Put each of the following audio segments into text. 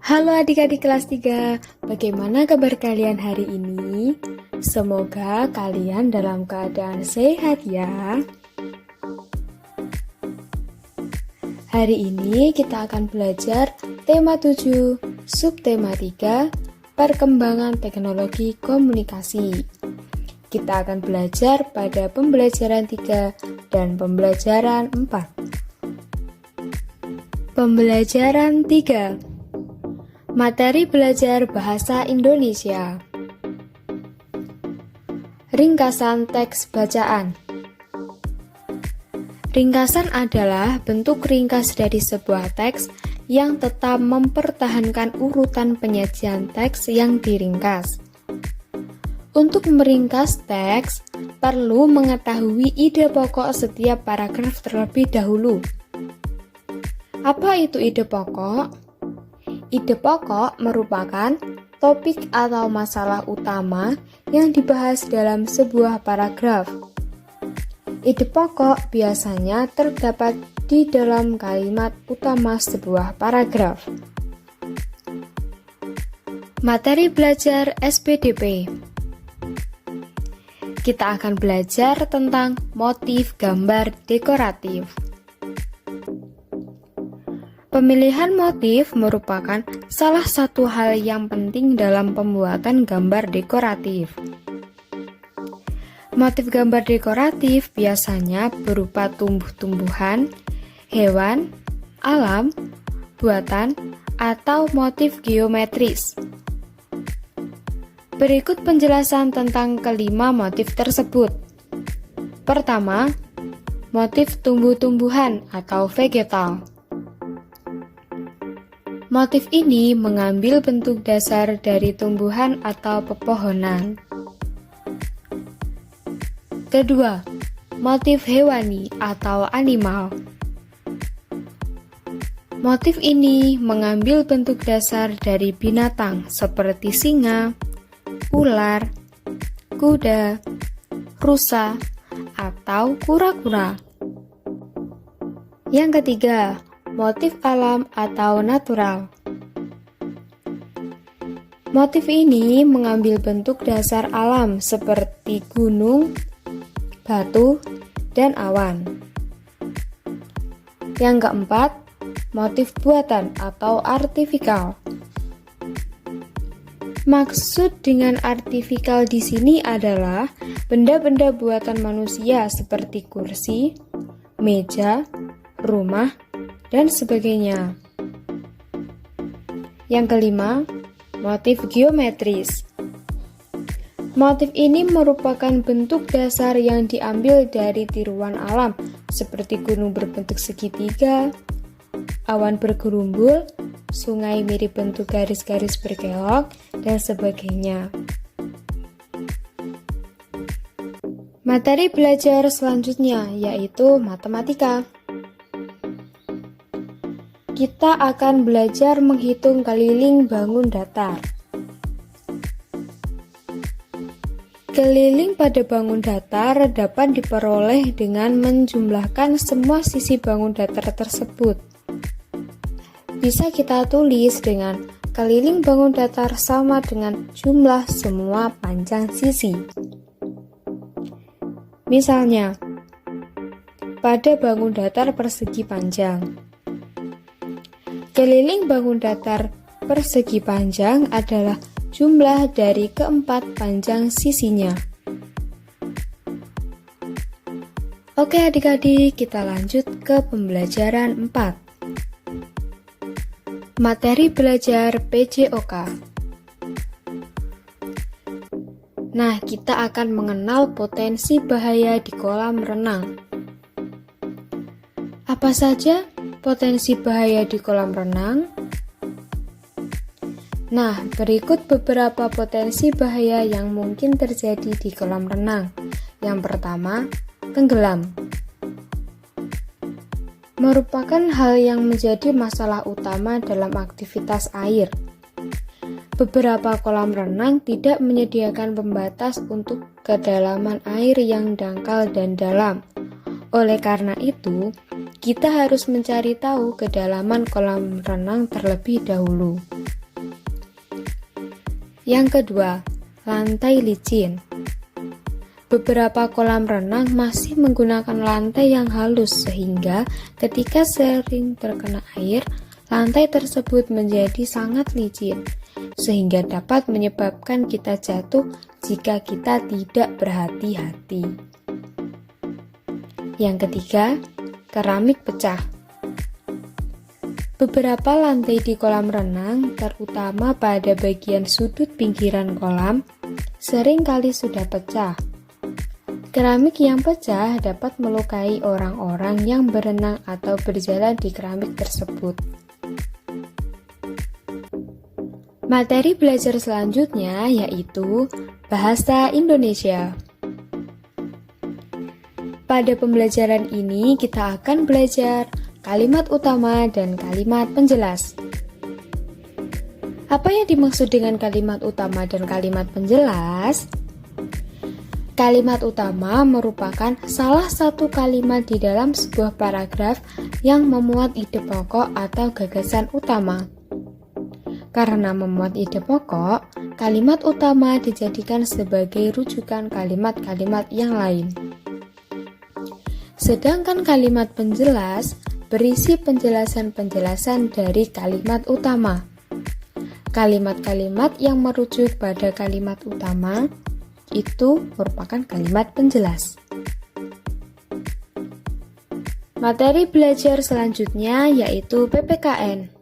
Halo adik-adik kelas 3, bagaimana kabar kalian hari ini? Semoga kalian dalam keadaan sehat ya. Hari ini kita akan belajar tema 7, subtema 3, perkembangan teknologi komunikasi. Kita akan belajar pada pembelajaran 3 dan pembelajaran 4. Pembelajaran 3. Materi belajar bahasa Indonesia. Ringkasan teks bacaan. Ringkasan adalah bentuk ringkas dari sebuah teks yang tetap mempertahankan urutan penyajian teks yang diringkas. Untuk meringkas teks, perlu mengetahui ide pokok setiap paragraf terlebih dahulu. Apa itu ide pokok? Ide pokok merupakan topik atau masalah utama yang dibahas dalam sebuah paragraf. Ide pokok biasanya terdapat di dalam kalimat utama sebuah paragraf. Materi belajar SPDP. Kita akan belajar tentang motif gambar dekoratif. Pemilihan motif merupakan salah satu hal yang penting dalam pembuatan gambar dekoratif. Motif gambar dekoratif biasanya berupa tumbuh-tumbuhan, hewan, alam, buatan, atau motif geometris. Berikut penjelasan tentang kelima motif tersebut. Pertama, motif tumbuh-tumbuhan atau vegetal. Motif ini mengambil bentuk dasar dari tumbuhan atau pepohonan. Kedua, motif hewani atau animal. Motif ini mengambil bentuk dasar dari binatang seperti singa, ular, kuda, rusa, atau kura-kura. Yang ketiga, motif alam atau natural. Motif ini mengambil bentuk dasar alam seperti gunung, batu, dan awan. Yang keempat, motif buatan atau artifikal. Maksud dengan artifikal di sini adalah benda-benda buatan manusia seperti kursi, meja, rumah, dan sebagainya. Yang kelima, motif geometris. Motif ini merupakan bentuk dasar yang diambil dari tiruan alam seperti gunung berbentuk segitiga, awan bergerumbul, sungai mirip bentuk garis-garis berkelok, dan sebagainya. Materi belajar selanjutnya yaitu matematika. Kita akan belajar menghitung keliling bangun datar. Keliling pada bangun datar dapat diperoleh dengan menjumlahkan semua sisi bangun datar tersebut. Bisa kita tulis dengan keliling bangun datar sama dengan jumlah semua panjang sisi. Misalnya, pada bangun datar persegi panjang, keliling bangun datar persegi panjang adalah jumlah dari keempat panjang sisinya. Oke adik-adik, kita lanjut ke pembelajaran 4. Materi belajar PJOK. Nah, kita akan mengenal potensi bahaya di kolam renang. Apa saja potensi bahaya di kolam renang? Nah, berikut beberapa potensi bahaya yang mungkin terjadi di kolam renang. Yang pertama, tenggelam. Merupakan hal yang menjadi masalah utama dalam aktivitas air. Beberapa kolam renang tidak menyediakan pembatas untuk kedalaman air yang dangkal dan dalam. Oleh karena itu, kita harus mencari tahu kedalaman kolam renang terlebih dahulu. Yang kedua, lantai licin. Beberapa kolam renang masih menggunakan lantai yang halus sehingga ketika sering terkena air, lantai tersebut menjadi sangat licin sehingga dapat menyebabkan kita jatuh jika kita tidak berhati-hati. Yang ketiga, keramik pecah. Beberapa lantai di kolam renang, terutama pada bagian sudut pinggiran kolam, seringkali sudah pecah. Keramik yang pecah dapat melukai orang-orang yang berenang atau berjalan di keramik tersebut. Materi belajar selanjutnya yaitu Bahasa Indonesia. Pada pembelajaran ini kita akan belajar kalimat utama dan kalimat penjelas. Apa yang dimaksud dengan kalimat utama dan kalimat penjelas? Kalimat utama merupakan salah satu kalimat di dalam sebuah paragraf yang memuat ide pokok atau gagasan utama. Karena memuat ide pokok, kalimat utama dijadikan sebagai rujukan kalimat-kalimat yang lain. Sedangkan kalimat penjelas berisi penjelasan-penjelasan dari kalimat utama. Kalimat-kalimat yang merujuk pada kalimat utama itu merupakan kalimat penjelas. Materi belajar selanjutnya yaitu PPKN.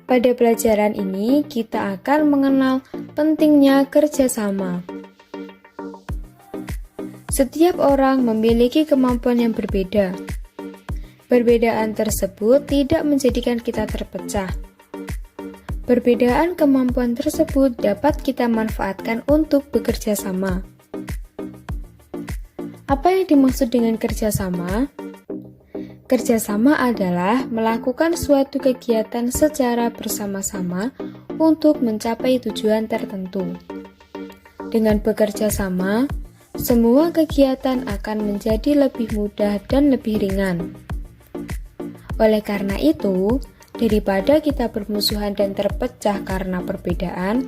Pada pelajaran ini kita akan mengenal pentingnya kerjasama. Setiap orang memiliki kemampuan yang berbeda. Perbedaan tersebut tidak menjadikan kita terpecah. Perbedaan kemampuan tersebut dapat kita manfaatkan untuk bekerja sama. Apa yang dimaksud dengan kerjasama? Kerjasama adalah melakukan suatu kegiatan secara bersama-sama untuk mencapai tujuan tertentu. Dengan bekerja sama, semua kegiatan akan menjadi lebih mudah dan lebih ringan. Oleh karena itu, daripada kita bermusuhan dan terpecah karena perbedaan,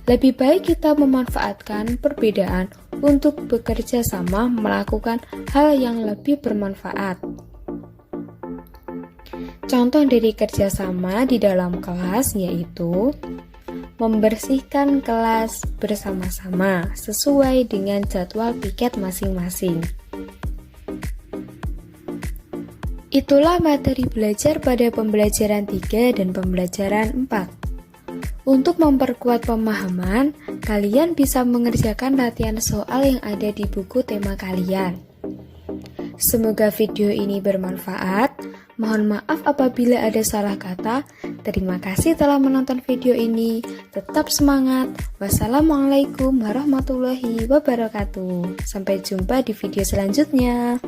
lebih baik kita memanfaatkan perbedaan untuk bekerja sama melakukan hal yang lebih bermanfaat. Contoh dari kerjasama di dalam kelas yaitu membersihkan kelas bersama-sama sesuai dengan jadwal piket masing-masing. Itulah materi belajar pada pembelajaran 3 dan pembelajaran 4. Untuk memperkuat pemahaman, kalian bisa mengerjakan latihan soal yang ada di buku tema kalian. Semoga video ini bermanfaat. Mohon maaf apabila ada salah kata. Terima kasih telah menonton video ini. Tetap semangat. Wassalamualaikum warahmatullahi wabarakatuh. Sampai jumpa di video selanjutnya.